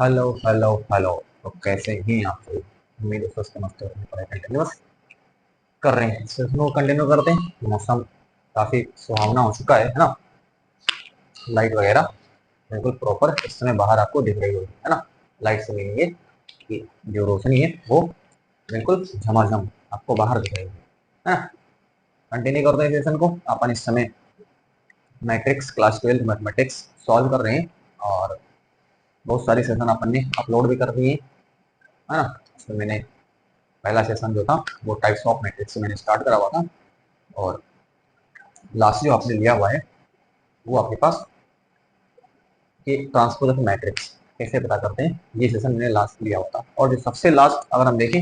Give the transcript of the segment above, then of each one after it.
Hello hello hello. तो कैसे हैं आप लोग? उम्मीद है स्वस्थ मस्त पढ़ाई कंटिन्यूस कर रहे हैं। सेशन को कंटिन्यू करते हैं। मौसम काफी सुहावना हो चुका है ना। लाइट वगैरह बिल्कुल प्रॉपर इस समय बाहर आपको दिख रही होगी, है ना। लाइट से मिलेंगे कि जो रोशनी है वो बिल्कुल झमाझम आपको बाहर दिख रही है ना। कंटिन्यू करते हैं सेशन को। अपन इस समय मैट्रिक्स क्लास 12 मैथमेटिक्स सॉल्व कर रहे हैं और बहुत सारी सेशन अपन ने अपलोड भी कर दिए है ना। तो मैंने पहला सेशन जो था वो टाइप्स ऑफ मैट्रिक्स से मैंने स्टार्ट करा हुआ था और लास्ट जो आपने लिया हुआ है वो आपके पास कि ट्रांसपोज ऑफ मैट्रिक्स कैसे पता करते हैं, ये सेशन मैंने लास्ट लिया हुआ था। और जो सबसे लास्ट अगर हम देखें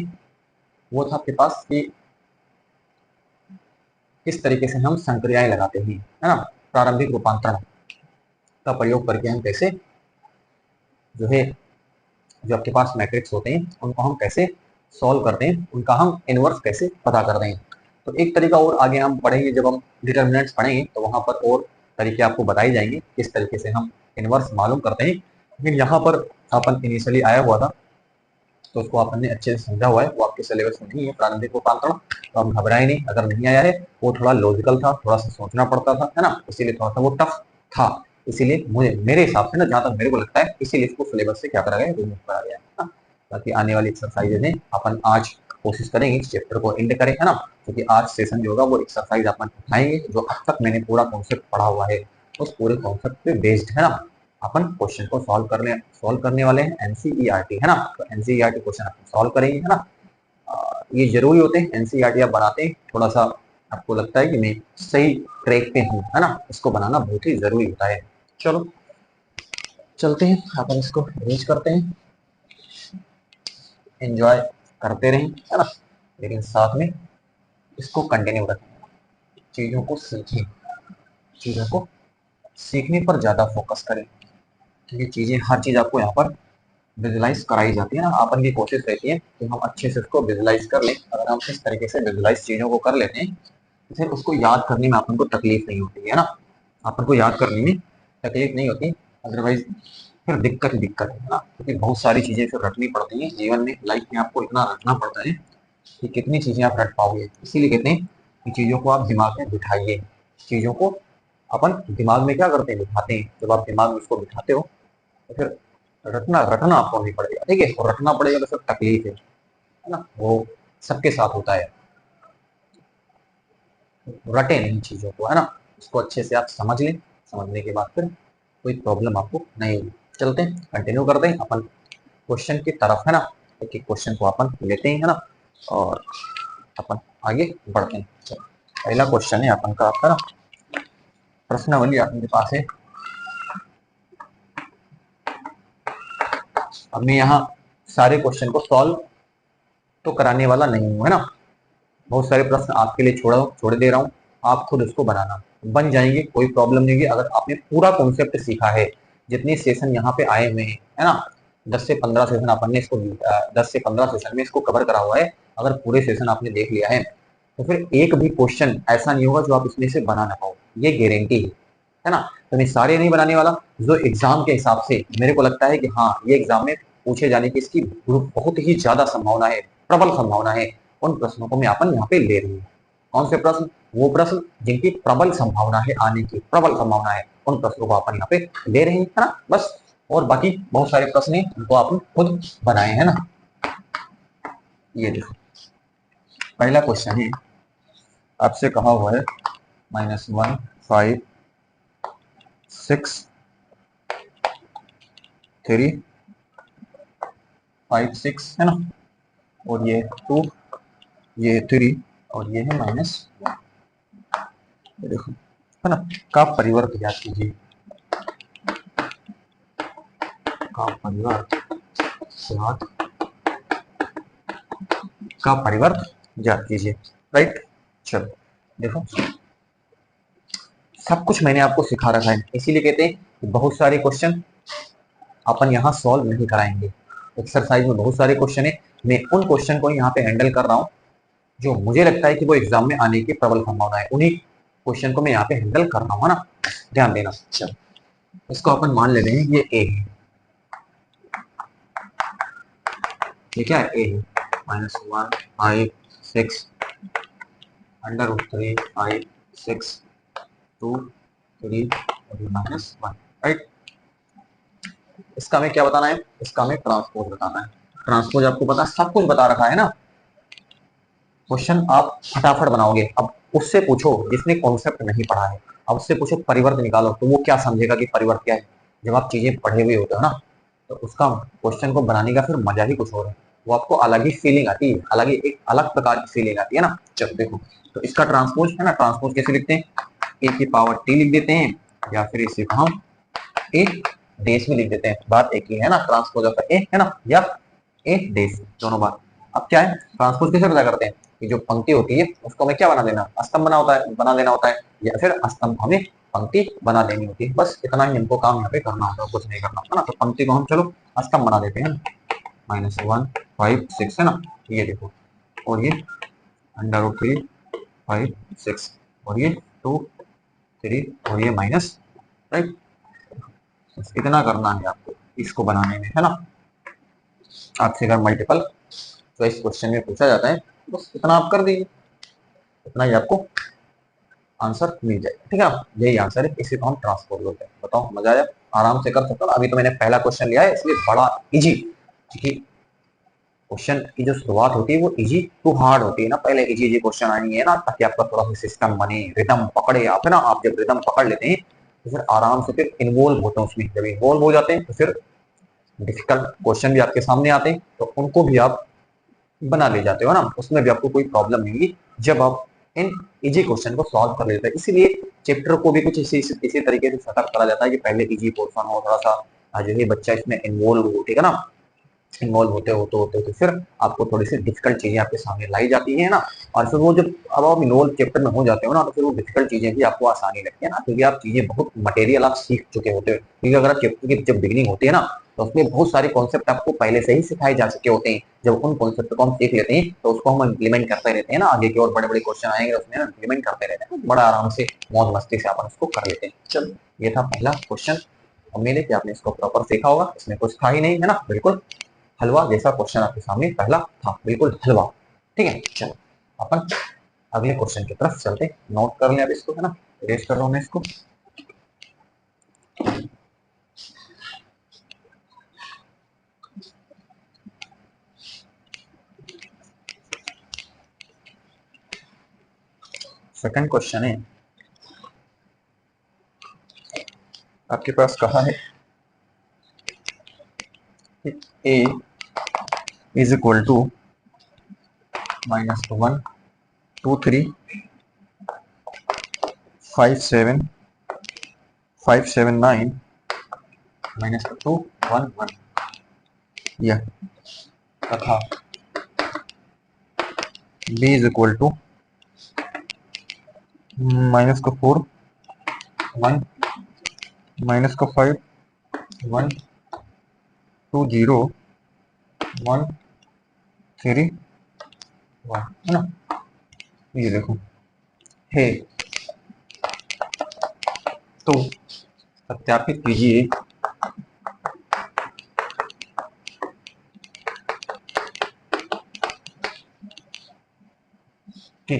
वो था आपके पास कि किस तरीके से हम संक्रियाएं लगाते हैं, है ना। प्रारंभिक रूपांतरण का प्रयोग करके हम कैसे जो है जो आपके पास मैट्रिक्स होते हैं उनको हम कैसे सॉल्व करते हैं, उनका हम इनवर्स कैसे पता करते हैं। तो एक तरीका और आगे हम पढ़ेंगे, जब हम डिटर्मिनेंट्स पढ़ेंगे तो वहां पर और तरीके आपको बताई जाएंगे किस तरीके से हम इनवर्स मालूम करते हैं। लेकिन यहाँ पर अपन इनिशियली आया हुआ था तो उसको अपन ने अच्छे से समझा हुआ है, वो आपके सिलेबस में नहीं है प्रारंभिक रूपांतरण। तो हम घबराए नहीं, अगर नहीं आया है वो थोड़ा लॉजिकल था, थोड़ा सा सोचना पड़ता था, है ना, इसीलिए थोड़ा सा वो टफ था। इसीलिए मुझे मेरे हिसाब से ना, जहां तक मेरे को लगता है, इसीलिए इसको सिलेबस से क्या करा गया, रिमूव करा गया है ना। बाकी आने वाली एक्सरसाइजेज हैं अपन आज कोशिश करेंगे इस चैप्टर को एंड करें, है ना। क्योंकि आज सेशन जो होगा वो एक्सरसाइज अपन उठाएंगे जो अब तक मैंने पूरा कॉन्सेप्ट पढ़ा हुआ है उस पूरे कॉन्सेप्ट पे बेस्ड, है ना। अपन क्वेश्चन को सॉल्व करने वाले हैं एनसीईआरटी, है ना। तो एनसीईआरटी क्वेश्चन अपन सॉल्व करेंगे, है ना। ये जरूरी होते हैं एनसीईआरटी आप बनाते हैं, थोड़ा सा आपको लगता है कि मैं सही ट्रैक पे हूँ, है ना, इसको बनाना बहुत ही जरूरी होता है। चलो चलते हैं, अपन इसको अरेंज करते हैं, एंजॉय करते रहें, है ना। लेकिन साथ में इसको कंटिन्यू रखें, चीजों को सीखें, चीजों को सीखने पर ज्यादा फोकस करें। क्योंकि चीजें हर चीज आपको यहाँ पर विजुलाइज कराई जाती है ना। अपन की कोशिश रहती है कि हम अच्छे से उसको विजुलाइज कर लें। अगर हम इस तरीके से विजुलाइज चीजों को कर लेते हैं तो फिर उसको याद करने में अपन को तकलीफ नहीं होती है ना। अपन को याद करने में तकलीफ नहीं होती, अदरवाइज फिर दिक्कत ही दिक्कत है ना। क्योंकि बहुत सारी चीजें फिर रटनी पड़ती हैं जीवन में, लाइफ में आपको इतना रटना पड़ता है कि कितनी चीजें आप रट पाओगे। इसीलिए कहते हैं कि चीजों को आप दिमाग में बिठाइए। चीजों को अपन दिमाग में क्या करते हैं, बिठाते हैं। जब आप दिमाग में उसको बिठाते हो तो फिर रटना रटना आपको नहीं पड़ेगा, ठीक है। और रटना पड़ेगा तो फिर तकलीफ है ना, वो सबके साथ होता है। रटे नहीं चीजों को, है ना। उसको अच्छे से आप समझ लें, समझने के बाद फिर कोई प्रॉब्लम आपको नहीं होगी। चलते हैं, कंटिन्यू करते हैं अपन क्वेश्चन की तरफ, है ना। एक एक क्वेश्चन को अपन लेते हैं, है ना, और अपन आगे बढ़ते हैं। चलो पहला क्वेश्चन है अपन का, आपका ना प्रश्नावली आपके पास है। अब मैं यहाँ सारे क्वेश्चन को सॉल्व तो कराने वाला नहीं हूँ, है ना। बहुत सारे प्रश्न आपके लिए छोड़ दे रहा हूँ, आप खुद उसको बनाना, बन जाएंगे, कोई प्रॉब्लम नहीं है अगर आपने पूरा कॉन्सेप्ट सीखा है। जितने सेशन यहाँ पे आए हुए हैं, है ना, 10 से 15 सेशन अपन ने इसको 10 से 15 सेशन में इसको कवर करा हुआ है। अगर पूरे सेशन आपने देख लिया है तो फिर एक भी क्वेश्चन ऐसा नहीं होगा जो आप इसमें से बना ना पाओ, ये गारंटी है ना। तो मैं सारे नहीं बनाने वाला, जो एग्जाम के हिसाब से मेरे को लगता है कि हाँ ये एग्जाम में पूछे जाने की इसकी बहुत ही ज्यादा संभावना है, प्रबल संभावना है, उन प्रश्नों को मैं अपन यहाँ पे ले रही हूँ। कौन से प्रश्न? वो प्रश्न जिनकी प्रबल संभावना है आने की, प्रबल संभावना है, उन प्रश्नों को अपन यहाँ पे ले रहे हैं, है ना, बस। और बाकी बहुत सारे प्रश्न हैं उनको अपन खुद बनाए, है ना। ये देखो पहला क्वेश्चन है, आपसे कहा हुआ है -1 5 6 3 5 6, है ना, और ये 2, ये 3 और ये है -1। देखो, है ना, का परिवर्त ज्ञात कीजिए, का परिवर्त ज्ञात, का परिवर्त ज्ञात कीजिए, राइट। चलो देखो, सब कुछ मैंने आपको सिखा रखा है, इसीलिए कहते हैं कि बहुत सारे क्वेश्चन अपन यहाँ सॉल्व नहीं कराएंगे। एक्सरसाइज में बहुत सारे क्वेश्चन है, मैं उन क्वेश्चन को यहाँ पे हैंडल कर रहा हूँ जो मुझे लगता है कि वो एग्जाम में आने की प्रबल संभावना है, उन्हीं क्वेश्चन को मैं यहाँ पे हैंडल कर रहा हूँ, है ना, ध्यान देना। चलो इसको अपन मान लेते हैं ये ए है, ये क्या है, ए है, -1 5 6 √3 5 6 2 3 और -1, राइट। इसका हमें क्या बताना है, इसका हमें ट्रांसपोज बताना है। ट्रांसपोज आपको पता है, सब कुछ बता रखा है ना, क्वेश्चन आप फटाफट बनाओगे। अब उससे पूछो जिसने कॉन्सेप्ट नहीं पढ़ा है, अब उससे पूछो परिवर्त निकालो, तो वो क्या समझेगा कि परिवर्त क्या है। जब आप चीजें पढ़े हुए होते हो ना, तो उसका क्वेश्चन को बनाने का फिर मजा ही कुछ और है, वो आपको अलग ही फीलिंग आती है, अलग ही एक अलग प्रकार की फीलिंग आती है ना। चलो देखो, तो इसका ट्रांसपोज है ना, ट्रांसपोज कैसे लिखते हैं, ए की पावर टी लिख देते हैं, या फिर इसे हम एक डेज में लिख देते हैं, बात एक ही है ना, ट्रांसपोज ऑफ ए है ना, या ए डेज, दोनों बात। अब क्या है, ट्रांसपोज कैसे पता करते हैं, कि जो पंक्ति होती है उसको हमें क्या बना देना, स्तंभ बना देना होता है, या फिर स्तंभ हमें पंक्ति बना देनी होती है। बस इतना ही हमको काम यहाँ पे करना होता है, कुछ नहीं करना है ना। तो पंक्ति को हम चलो स्तंभ बना देते हैं, -1 5 6 है ना, ये देखो, और ये √3 5 6 और ये 2 3 और ये माइनस, राइट। इतना करना है आपको इसको बनाने में, है ना। आपसे अगर मल्टीपल चॉइस क्वेश्चन में पूछा जाता है, बस इतना आप कर दीजिए, इतना ही आपको आंसर मिल जाएगा, ठीक है। यही आंसर है, इसी को हम ट्रांसपोज बोलते हैं। बताओ, मजा आया, आराम से कर सकते हो। अभी तो मैंने पहला क्वेश्चन लिया है, इसलिए बड़ा इजी, क्योंकि क्वेश्चन की जो शुरुआत होती है वो इजी टू हार्ड होती है ना, पहले इजी इजी क्वेश्चन आएंगे है ना, ताकि आपका थोड़ा सा सिस्टम बने, रिदम पकड़े आप, है ना। आप जब रिदम पकड़ लेते हैं तो फिर आराम से फिर इन्वॉल्व होते हैं उसमें, जब इन्वॉल्व हो जाते हैं तो फिर डिफिकल्ट क्वेश्चन भी आपके सामने आते हैं, तो उनको भी आप बना ले जाते हो ना, उसमें भी आपको कोई प्रॉब्लम नहीं होगी जब आप इन इजी क्वेश्चन को सॉल्व कर लेते हैं। इसीलिए चैप्टर को भी कुछ इसी तरीके से सेटअप करा जाता है कि पहले इजी पोर्शन हो, थोड़ा सा जो है बच्चा इसमें इन्वॉल्व हो, ठीक है ना। इन्वॉल्व होते तो फिर आपको थोड़ी सी डिफिकल्ट चीजें आपके सामने लाई जाती है ना, और फिर वो जब अब आप इन्वॉल्व चैप्टर में हो जाते हो ना, तो फिर वो डिफिकल्ट चीजें भी आपको आसानी लगती है ना, क्योंकि आप चीजें बहुत मटेरियल आप सीख चुके होते हो। क्योंकि अगर आप चैप्टर की जब बिगिनिंग होती है ना, तो उसमें बहुत सारे कॉन्सेप्ट आपको पहले से ही सिखाए जा चुके होते हैं। जब उन कॉन्सेप्ट को हम सीख लेते हैं तो उसको हम इम्प्लीमेंट करते रहते हैं ना, आगे की और बड़े बड़े क्वेश्चन आएंगे उसमें इम्प्लीमेंट करते रहते हैं, बड़ा आराम से मौज मस्ती से अपन उसको कर लेते हैं। चलो, ये था पहला क्वेश्चन। उम्मीद है कि आपने इसको प्रॉपर सीखा होगा, इसमें कुछ था ही नहीं, है ना, बिल्कुल हलवा जैसा क्वेश्चन आपके सामने पहला था, बिल्कुल हलवा। ठीक है, चलो अपन अगले क्वेश्चन की तरफ चलते, नोट कर लें अब इसको, है ना, रेस्ट कर रहा हूं मैं इसको। सेकंड क्वेश्चन है आपके पास, कहा है a इज इक्वल टू -1 2 3 5 7 5 7 9 -2 1 1, यह तथा b इज इक्वल टू -4 1 -5 1 2 0 1 3 1, है ना। ये देखो है, तो सत्यापित कीजिए कि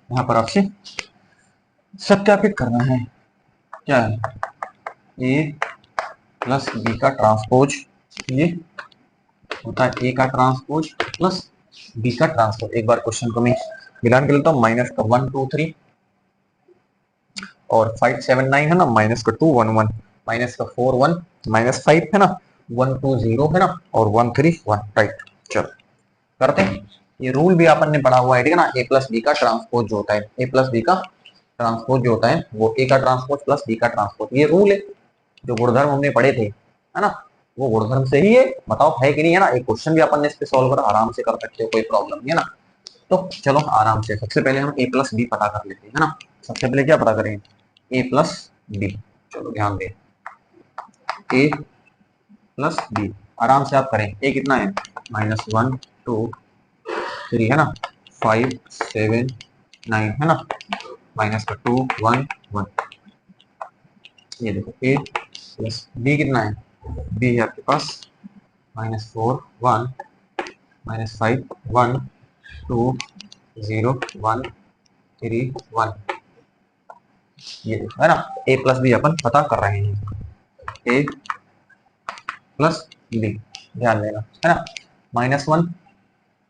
यहाँ पर आपसे सत्यापित करना है क्या है, ए प्लस बी का ट्रांसपोज, ये होता है ए का ट्रांसपोज प्लस बी का ट्रांसपोज। एक बार क्वेश्चन को मैं मिलान कर लेता हूँ, -1 2 3 और 5 7 9 है ना, -2 1 1 -4 1 -5 है ना, 1 2 0 है ना, और 1 3 1, राइट। चलो करते हैं, ये रूल भी अपन ने पढ़ा हुआ है, ठीक है ना। ए प्लस बी का ट्रांसपोज जो होता है, ए प्लस बी का ट्रांसपोज जो होता है वो ए का ट्रांसपोज प्लस बी का ट्रांसपोज, ये रूल है, जो गुणधर्म हमने पढ़े थे, है ना, वो गुणधर्म से ही है। बताओ है कि नहीं, है ना। एक क्वेश्चन भी अपन ने इस पे सॉल्व करा, आराम से कर सकते हो, कोई प्रॉब्लम नहीं है ना। तो चलो आराम से, सबसे पहले हम ए प्लस बी पता कर लेते हैं, है ना। सबसे पहले क्या पता करें, ए प्लस बी। चलो ध्यान दें, ए प्लस बी आराम से आप करें। ए कितना है, -1 2 3 है ना, 5 7 9 है ना, -2 1 1, ये देखो ए प्लस बी कितना है, बी है आपके पास -4 1 -5 1 2 0 1 3 1, ये है ना। a प्लस बी अपन पता कर रहे हैं, a प्लस बी, ध्यान देना है ना। -1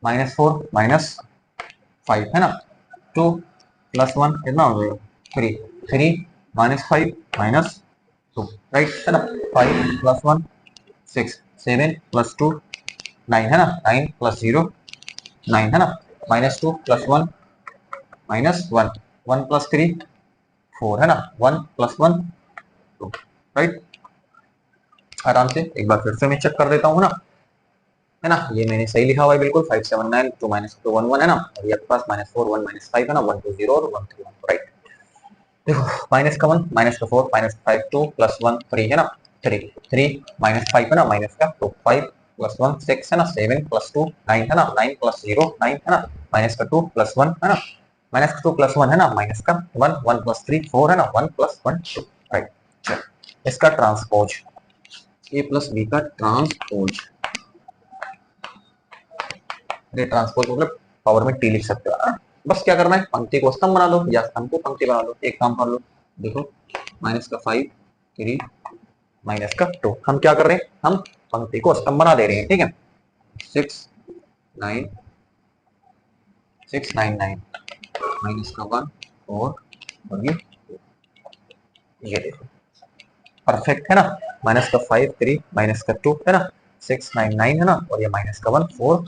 -4 -5 है ना, 2 + 1 कितना हो जाएगा 3, 3 -5 -2, राइट है ना। 5 + 1 6, 7 + 2 9 है ना, 9 + 0 9 है ना, -2 + 1 -1, 1 + 3 4 है ना, 1 + 1 2, राइट। आराम से एक बार फिर से मैं चेक कर देता हूँ ना, है ना। ये मैंने सही लिखा हुआ है बिल्कुल, 579 2 -2 1 1 है ना, और ये आपके पास -4 1 -5 है ना, 1 2 0 और 1 3 1, राइट। देखो माइनस का 1 -4 -5 2 + 1 3 है ना, 3 3 -5 है ना, माइनस का 2 5 + 1 6 है ना, 7 + 2 9 है ना, 9 + 0 9 है ना, माइनस का 2 + 1 है ना, माइनस का 2 + 1 है ना, माइनस का 1 1 + 3 4 है ना, 1 + 1 2, राइट। चलो इसका ट्रांसपोज, a + b का ट्रांसपोज, ये ट्रांसपोज मतलब पावर में टी लिख सकते हो, बस क्या करना है, पंक्ति को स्तंभ बना दो या स्तंभ को पंक्ति बना दो। एक काम कर लो, देखो माइनस का 5 3 माइनस का 2, हम क्या कर रहे हैं, हम पंक्ति को स्तंभ बना दे रहे हैं, ठीक है। 6 9 6 9 9 माइनस का 1 और ये देखो परफेक्ट है ना। माइनस का 5 3 माइनस का 2 है ना, 6 9 9 है ना, और ये माइनस का 1 4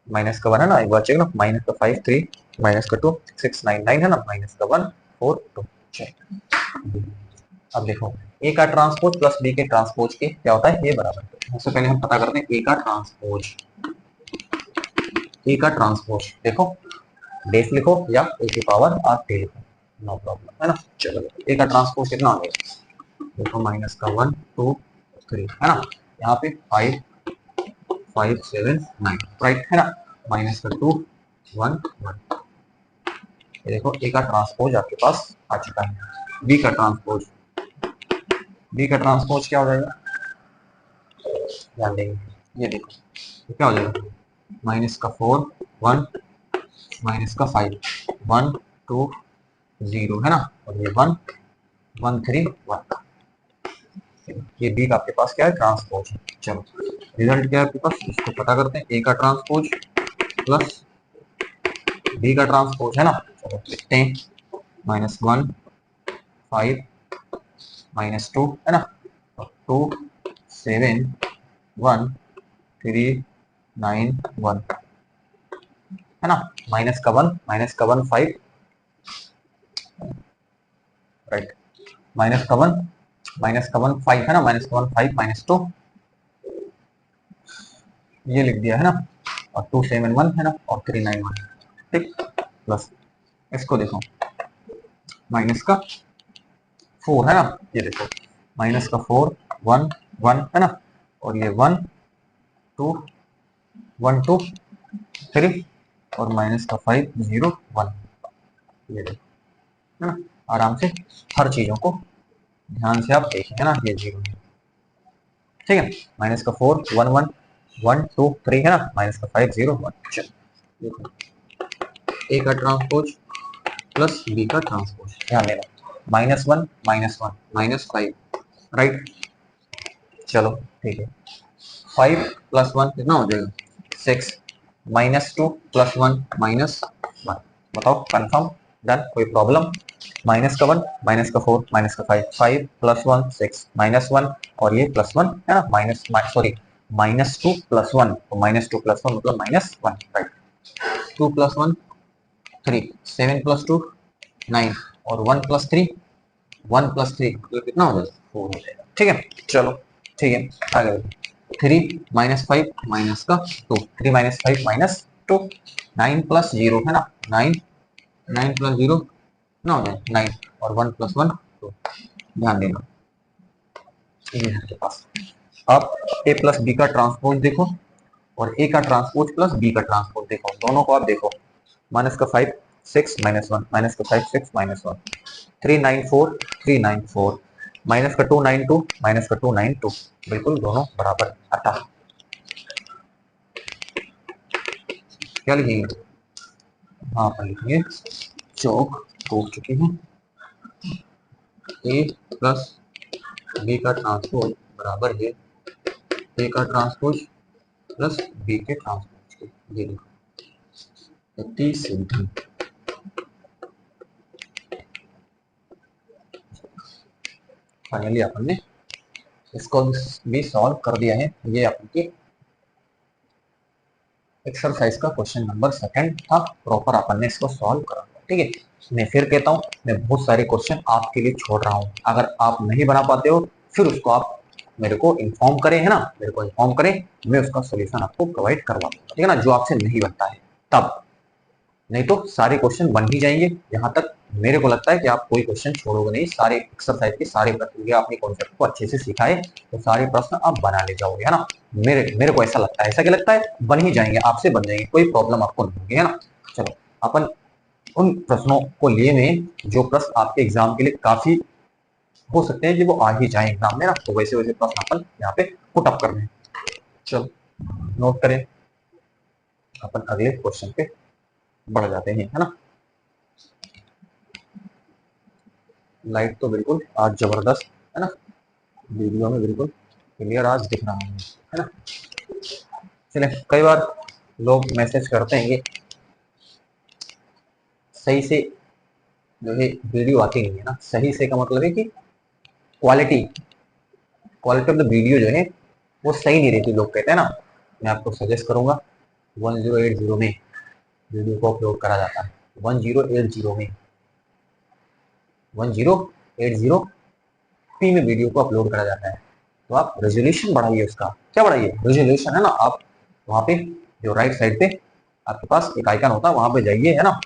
माइनस का 1 है ना, एक बार चेक ना, माइनस का 5 3 माइनस का 2 6 9 9 है ना, माइनस का 1 4 2, चेक। अब देखो ए का ट्रांसपोज प्लस बी के ट्रांसपोज के क्या होता है, ये बराबर है। सबसे पहले हम पता करते हैं ए का ट्रांसपोज, ए का ट्रांसपोज देखो, बेस लिखो या ए की पावर आप टी लिखो, नो प्रॉब्लम है ना। चलो ए का ट्रांसपोज कितना हो गया, देखो माइनस का 1 2 3 है ना, यहाँ पे 5 5 7 9, राइट है ना, माइनस का 2 1 1, ये देखो ए का ट्रांसपोज आपके पास आ चुका है। बी का ट्रांसपोज, बी का ट्रांसपोज क्या हो जाएगा, ध्यान देंगे, ये देखो तो क्या हो जाएगा, माइनस का 4 1 माइनस का 5 1 2 0 है ना, और ये 1 1 3 1, ये बी का आपके पास क्या है, ट्रांसपोज। चलो रिजल्ट क्या है आपके पास, इसको पता करते हैं, ए का ट्रांसपोज प्लस बी का ट्रांसपोज है ना। चलो लिखते हैं, -1 5 -2 है ना, 2 7 1 3 9 1 है ना, माइनस का 1 5, राइट, माइनस का 1 5 है ना, माइनस का 1 5 -2 ये लिख दिया है ना, और 2 7 1 है ना, और 3 9 1, ठीक, प्लस इसको देखो माइनस का 4 है ना, ये देखो माइनस का 4 1 1 है ना, और ये 1 2 1 2 3 और माइनस का 5 0 1, ये देखो है ना। आराम से हर चीजों को ध्यान से आप देखें, है ना, ये 0 है, ठीक है। माइनस का 4 1 1 1 2 3 है ना, माइनस का 5 0 1, चलो देखो ए का ट्रांसपोज प्लस बी का ट्रांसपोज, ध्यान देना, -1 -5, राइट। चलो ठीक है, 5 + 1 कितना हो जाएगा 6, -2 + 1 -1, बताओ कंफर्म, डन, कोई प्रॉब्लम। माइनस का 1 माइनस का 4 माइनस का 5 5 + 1 6 -1, और ये +1 है ना, माइनस सॉरी -2 + 1, तो -2 + 1 मतलब -1, राइट। 2 + 1 3 7 + 2 9 और 1 + 3 1 + 3 मतलब कितना हो जाएगा 4 हो जाएगा, ठीक है। चलो ठीक है आगे 3 -5 माइनस का 2 3 -5 -2 9 + 0 है ना, 9 9 + 0 कितना हो जाएगा 9 और 1 + 1 2, ध्यान देना ये है आपके पास। अब a + b का ट्रांसपोज देखो और a का ट्रांसपोज प्लस b का ट्रांसपोज देखो, दोनों को आप देखो, माइनस का 5 6 -1 माइनस का 5 6 -1 3 9 4 3 9 4 माइनस का 2 9 2 माइनस का 2 9 2, बिल्कुल दोनों बराबर आता, क्या लिखेंगे? हाँ अपन लिखेंगे चौक टूट चुके हैं, ए प्लस बी का ट्रांसपोज बराबर है ए का ट्रांसपोज प्लस बी के ट्रांसपोज के। ये देखो इतनी सीधी। फाइनली अपन ने इसको भी सॉल्व कर दिया है। ये अपन की एक्सरसाइज का क्वेश्चन नंबर सेकंड था, प्रॉपर अपन ने इसको सॉल्व करा। ठीक है, मैं फिर कहता हूँ, मैं बहुत सारे क्वेश्चन आपके लिए छोड़ रहा हूँ, अगर आप नहीं बना पाते हो फिर उसको आप मेरे को इन्फॉर्म करें, है ना, मेरे को इन्फॉर्म करें, मैं उसका सोल्यूशन आपको प्रोवाइड करवा दूंगा, ठीक है ना, जो आपसे नहीं बनता है तब। नहीं तो सारे क्वेश्चन बन ही जाएंगे। यहाँ तक मेरे को लगता है कि आप कोई क्वेश्चन छोड़ोगे नहीं, सारे एक्सरसाइज के सारे प्रश्न, आपने कॉन्सेप्ट को अच्छे से सीखा है तो सारे प्रश्न आप बना ले जाओगे, है ना। मेरे को ऐसा लगता है, ऐसा क्या लगता है, बन ही जाएंगे, आपसे बन जाएंगे, कोई प्रॉब्लम आपको नहीं होगी, है ना। चलो अपन उन प्रश्नों को लिए में जो प्रश्न आपके एग्जाम के लिए काफी हो सकते हैं कि वो आ ही जाए एग्जाम में ना, तो वैसे वैसे प्रश्न अपन यहाँ पे पुट अप कर रहे हैं। चलो नोट करें, अपन अगले क्वेश्चन पे बढ़ जाते हैं, है ना। लाइट तो बिल्कुल आज जबरदस्त, है ना, वीडियो में बिल्कुल क्लियर आज दिख रहा है ना। चलिए, कई बार लोग मैसेज करते हैं कि सही से जो है वीडियो आती नहीं है ना। सही से का मतलब है कि quality quality of the video जो है वो सही नहीं रहती, लोग कहते हैं ना। मैं आपको सजेस्ट करूंगा 1080 में वीडियो को अपलोड करा जाता है, 1080 में 1080p में वीडियो को अपलोड करा जाता है। तो आप रेजोल्यूशन बढ़ाइए, उसका क्या बढ़ाइए, रेजोल्यूशन, है ना। आप वहाँ पे जो राइट साइड पे आपके पास एक आइकन होता है, वहां पे जाइए, है ना,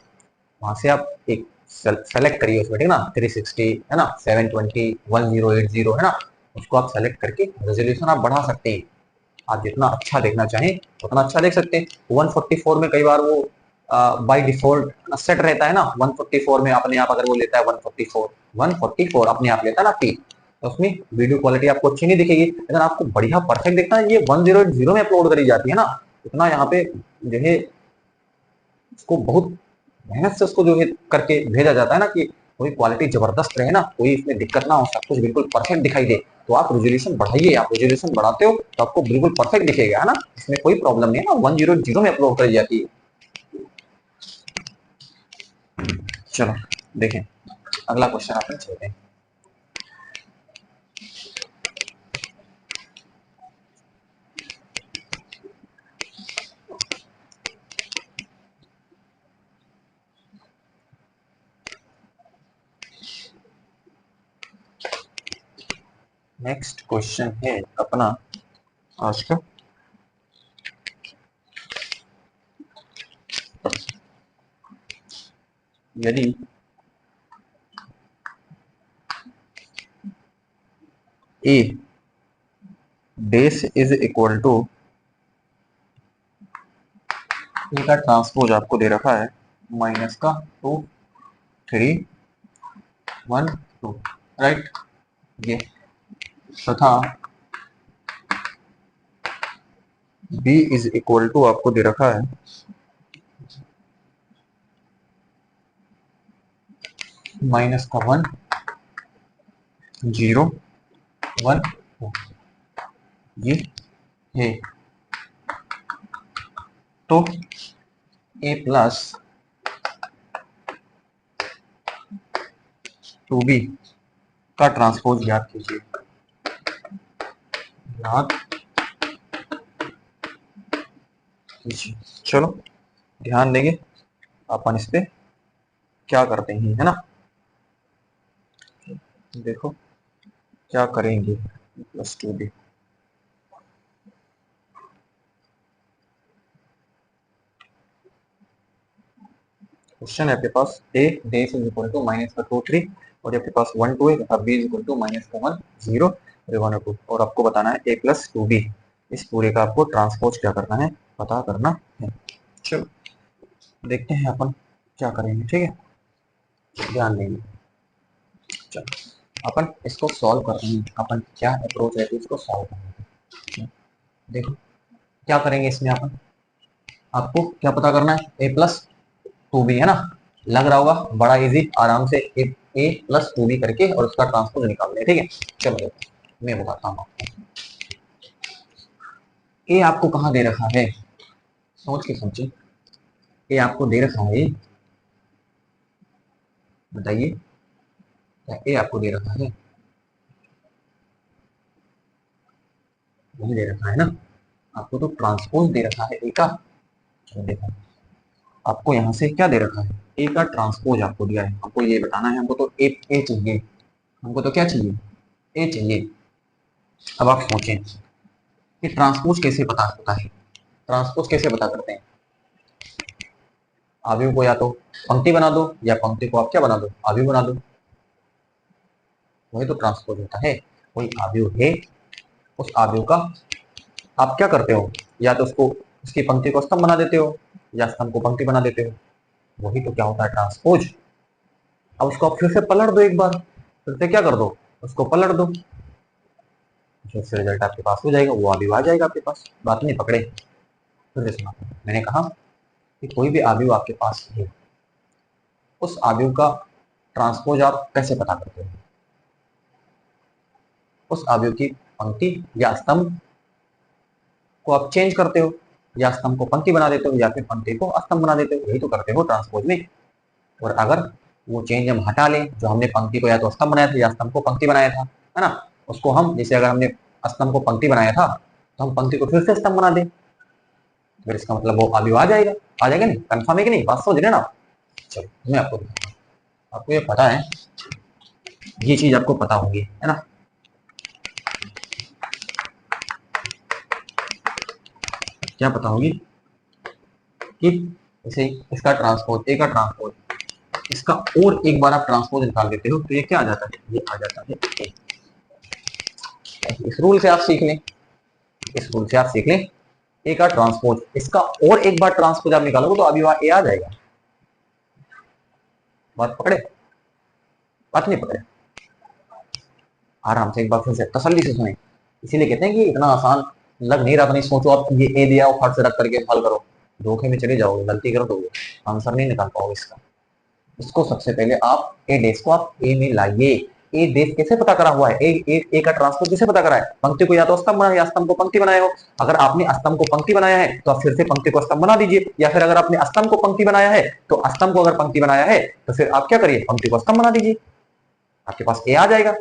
वहां से आप एक सेलेक्ट करिए उसमें, ठीक है ना, 360, है ना, 720, 1080, है ना, उसको आप सेलेक्ट करके रेजोल्यूशन आप बढ़ा सकते हैं। आप जितना अच्छा देखना चाहें उतना अच्छा देख सकते हैं। 144 में कई बार वो बाय डिफॉल्ट सेट रहता है ना, 144 में अपने आप अगर वो लेता है 144 अपने आप लेता है ना पी, तो उसमें वीडियो क्वालिटी आपको अच्छी नहीं दिखेगी। लेकिन आपको बढ़िया परफेक्ट देखना है, ये 1080 में अपलोड करी जाती है ना, इतना यहाँ पे जो है उसको बहुत मेहनत से उसको जो है करके भेजा जाता है ना, कि कोई क्वालिटी जबरदस्त रहे ना, कोई इसमें दिक्कत ना हो, सब कुछ बिल्कुल परफेक्ट दिखाई दे। तो आप रेजोल्यूशन बढ़ाइए, आप रेजोल्यूशन बढ़ाते हो तो आपको बिल्कुल परफेक्ट दिखेगा, है ना, इसमें कोई प्रॉब्लम नहीं है ना, 100 में अपलोड करी जाती है। चलो देखें अगला क्वेश्चन अपन चलते हैं। नेक्स्ट क्वेश्चन है अपना आज का, यदि ए बेस इज इक्वल टू ए का ट्रांसपोज आपको दे रखा है माइनस का 2 3 1 2, राइट, ये तथा b इज इक्वल टू आपको दे रखा है माइनस का 1 0 1 2, ये है। तो a प्लस 2b का ट्रांसपोज याद कीजिए, याद कीजिए। चलो ध्यान देंगे अपन इस पे क्या करते हैं, है ना। देखो क्या करेंगे, प्लस 2b, क्वेश्चन है आपके पास a base is equal to minus का 2 3, और आपके पास 1 2 है तथा b is equal to minus का 1 0 और 1 2, और आपको बताना है a प्लस 2b, इस पूरे का आपको ट्रांसपोज क्या करना है, पता करना है। चलो देखते हैं अपन क्या करेंगे, ठीक है, ध्यान देंगे। चलो अपन इसको सॉल्व कर रहे हैं, अपन क्या अप्रोच है इसको सॉल्व करने की। देखो क्या करेंगे इसमें अपन आपको क्या पता करना है, ए प्लस टू बी, है ना, लग रहा होगा बड़ा इजी, आराम से ए प्लस टू बी करके और उसका ट्रांसपोज निकालना है। ठीक है, चलो देखो मैं बताता हूँ आपको। ए आपको कहाँ दे रखा है, सोच के सोचिए, ए आपको दे रखा है, बताइए क्या ए आपको दे रखा है, नहीं दे रखा है ना, आपको तो ट्रांसपोज दे रखा है ए का। चलो देखो आपको यहाँ से क्या दे रखा है, ए का ट्रांसपोज आपको दिया है, हमको ये बताना है, हमको तो ए चाहिए, हमको तो क्या चाहिए, ए चाहिए। अब आप सोचें कि ट्रांसपोज कैसे पता होता है, ट्रांसपोज कैसे पता करते हैं, आव्यूह को या तो पंक्ति बना दो या पंक्ति को आप क्या बना दो, आव्यूह बना दो, वही तो ट्रांसपोज होता है। कोई आव्यूह है, उस आव्यूह का आप क्या करते हो, या तो उसको उसकी पंक्ति को स्तंभ बना देते हो या स्तंभ को पंक्ति बना देते हो, वही तो क्या होता है ट्रांसपोज। अब उसको आप फिर से पलट दो, एक बार फिर से क्या कर दो, उसको पलट दो, फिर से रिजल्ट आपके पास हो जाएगा, वो आव्यूह आ जाएगा आपके पास। बात नहीं पकड़े, फिर से सुना, मैंने कहा कि कोई भी आव्यूह आपके पास है, उस आव्यूह का ट्रांसपोज आप कैसे पता करते हो, उस आव्यूह की पंक्ति या स्तंभ को आप चेंज करते हो, या स्तंभ को पंक्ति बना देते हो या फिर पंक्ति को स्तंभ बना देते हो, यही तो करते हो ट्रांसपोज में। और अगर वो चेंज हम हटा लें, जो हमने पंक्ति को या तो स्तंभ बनाया था या स्तंभ को पंक्ति बनाया था, है ना, उसको हम, जैसे अगर हमने स्तंभ को पंक्ति बनाया था तो हम पंक्ति को फिर से स्तंभ बना दें, फिर इसका मतलब वो आव्यूह आ जाएगा नहीं, कंफर्म है कि नहीं, बात समझ रहे ना आप। चलो मैं आपको दिखाता हूं, आपको ये पता है, ये चीज आपको पता होगी, है ना, क्या पता होगी कि जैसे इसका ट्रांसपोज, ए का ट्रांसपोज, इसका और एक बार आप ट्रांसपोज निकाल देते हो तो ये क्या आ जाता है, ये आ जाता है ए। इस रूल से आप सीख लें, इस रूल से आप सीख लें, ए का ट्रांसपोज, इसका और एक बार ट्रांसपोज आप निकालोगे तो अभी वहां ए आ जाएगा। बात पकड़े, बात नहीं पकड़े, आराम से एक बार फिर से तसल्ली से सुने, इसीलिए कहते हैं कि इतना आसान लग नहीं रहा था, नहीं सोचो आप ये ए दिया और फट से रख करके हल करो, धोखे में चले जाओगे, गलती कर दोगे, आंसर नहीं निकाल पाओगे इसका। इसको सबसे पहले आप ए डेस को आप ए में लाइए। ए डेस कैसे पता करा हुआ है, ए का ट्रांसपोज कैसे पता करा है, पंक्ति को या तो स्तंभ बनाया या स्तंभ को पंक्ति बनाया हो। अगर आपने स्तंभ को पंक्ति बनाया है तो आप फिर से पंक्ति को स्तंभ बना दीजिए, या फिर अगर आपने स्तंभ को पंक्ति बनाया है तो स्तंभ को अगर पंक्ति बनाया है तो फिर आप क्या करिए, पंक्ति को स्तंभ बना दीजिए, आपके पास ए आ जाएगा।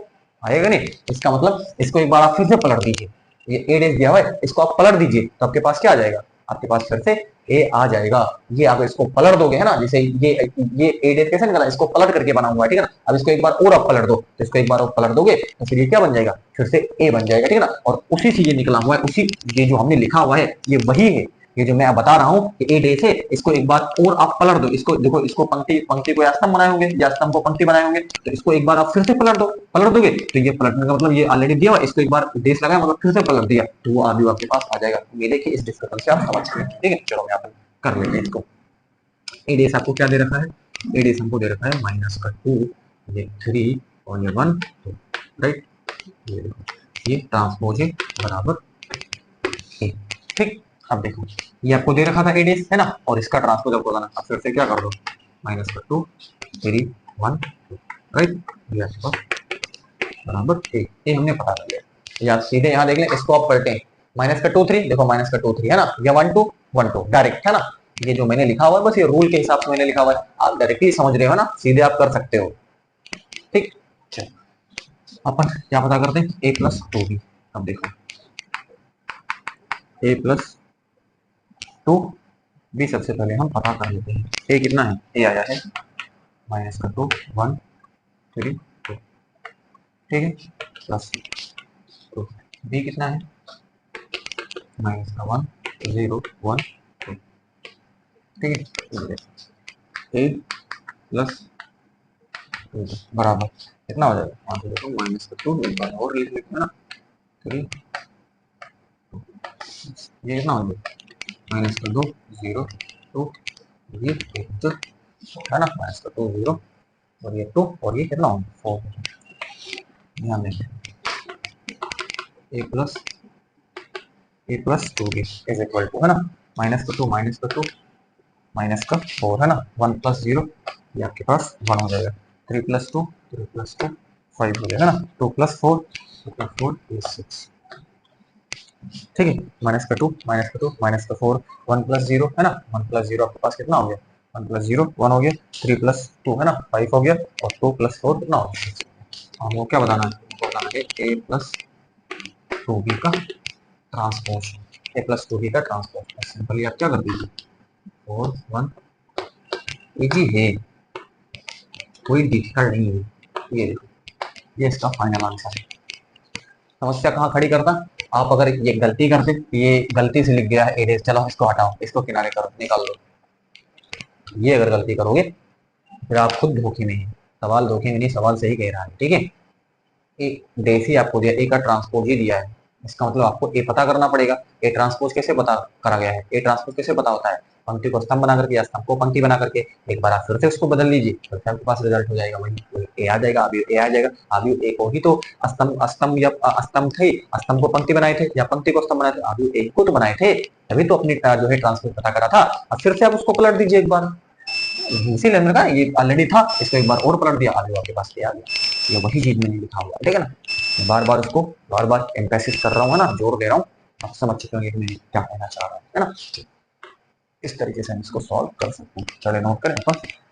आएगा नहीं, इसका मतलब इसको एक बार आप फिर से पलट दीजिए, ये ए डेस दिया हुआ है, इसको आप पलट दीजिए तो आपके पास क्या आ जाएगा, आपके पास फिर से ए आ जाएगा। ये अगर इसको पलट दोगे, है ना, जैसे ये ए डेस कैसे निकला, इसको पलट करके बना हुआ है, ठीक है ना। अब इसको एक बार और आप पलट दो, तो इसको एक बार और पलट दोगे तो फिर ये क्या बन जाएगा, फिर से ए बन जाएगा, ठीक है ना। और उसी से ये निकला हुआ है, उसी ये जो हमने लिखा हुआ है ये वही है, ये जो मैं बता रहा हूँ कि ए डेस है, इसको एक बार और आप पलट दो, इसको देखो, इसको पंक्ति को या स्तंभ बनाए होंगे या स्तंभ को पंक्ति बनाए होंगे, तो इसको एक बार आप फिर से पलट दो, पलट दोगे तो ये पलटने का मतलब ये ऑलरेडी दिया हुआ, इसको एक बार डेस लगाया मतलब फिर से पलट दिया तो वो आव्यूह आपके पास आ जाएगा। ये देखिए इस डिस्कशन से आप समझ गए, ठीक है। चलो मैं यहाँ पर कर लेते हैं इसको। ए डेस आपको क्या दे रखा है, ए डेस हमको दे रखा है माइनस का 2, ये 3 और ये 1, राइट, ये ट्रांसपोज है बराबर ए, ठीक। अब देखो ये आपको दे रखा था ए डेस, है ना, और इसका ट्रांसपोज आपको लाना, अब फिर से क्या कर दो, माइनस का 2 3 1 2, राइट, ये आपका बराबर ए हमने पता कर लिया। या सीधे यहाँ देख लें, इसको आप पलटें, माइनस का 2 3, देखो माइनस का 2 3, है ना, या 1 2 1 2 डायरेक्ट, है ना, ये जो मैंने लिखा हुआ है बस ये रूल के हिसाब से मैंने लिखा हुआ है, आप डायरेक्टली समझ रहे हो ना, सीधे आप कर सकते हो, ठीक। अपन क्या पता करते हैं, ए प्लस टू बी। अब देखो ए प्लस टू बी सबसे पहले हम पता कर लेते हैं, ए कितना है, ए आया है माइनस का 2 1 3 2, ठीक है, प्लस टू, बी कितना है माइनस का 1 0 1 2, ठीक है, 8 प्लस बराबर कितना हो जाएगा, वहां से देखो माइनस का 2 एक बार और लिख लेते हैं ना, 3 ये कितना हो जाएगा माइनस का 2 0 2, ये 8 है ना, माइनस का 2 0 और ये 2 और ये कितना होगा 4, ध्यान दें A plus two B is equal to, है ना, माइनस का 2 माइनस का 2 माइनस का 4 है ना, 1 प्लस 0 ये आपके पास 1 हो जाएगा, 3 प्लस 2 5 हो जाएगा ना, 2 प्लस 4 इज 6। ठीक है, माइनस का 2 माइनस का 2 माइनस का 4 1 प्लस 0 है ना, 1 प्लस 0 आपके पास कितना हो गया, 1 प्लस 0 1 हो गया, 3 प्लस 2 है ना 5 हो गया, और 2 प्लस 4 कितना हो गया। हमको क्या बताना है, हमको बताना है a प्लस 2b का ट्रांसपोज, a प्लस 2b का ट्रांसपोज। सिंपली आप क्या कर दीजिए, 4 1 इजी है, कोई डिफिकल्ट नहीं है। ये देखो, ये इसका फाइनल आंसर है। समस्या कहाँ खड़ी करता, आप अगर ये गलती करते, ये गलती से लिख गया है एरेज, चलो इसको हटाओ, इसको किनारे करो, निकाल दो, ये अगर गलती करोगे फिर आप खुद धोखे में हैं। सवाल धोखे में नहीं, सवाल सही कह रहा है। ठीक है, ए देसी आपको दिया, ए का ट्रांसपोज ही दिया है, इसका मतलब आपको ए पता करना पड़ेगा। ए ट्रांसपोज कैसे पता करा गया है, ए ट्रांसपोज कैसे पता होता है, पंक्ति को स्तंभ बना करके या स्तंभ को पंक्ति बना करके। एक बार आप फिर से उसको बदल लीजिए, फिर से आपके पास रिजल्ट हो जाएगा, वही ए आ जाएगा, अभी ए आ जाएगा। अभी ए को ही तो स्तंभ स्तंभ या स्तंभ थे, स्तंभ को पंक्ति बनाए थे, या पंक्ति को स्तंभ बनाए थे, अभी ए को तो बनाए थे, तभी तो अपनी जो है ट्रांसपोज पता करा था। अब फिर से आप उसको पलट दीजिए एक बार, इसी लेवल का ये ऑलरेडी था, इसको एक बार और पलट दिया, अभी आपके पास आ गया, ये वही चीज मैंने लिखा हुआ, ठीक है ना। बार बार उसको बार बार एम्फेसिस कर रहा हूँ, है ना, जोर दे रहा हूँ, आप समझ चुके होंगे कि मैं क्या कहना चाह रहा हूँ, है ना। इस तरीके से हम इसको सॉल्व कर सकते हैं। चलिए नोट करें अपन।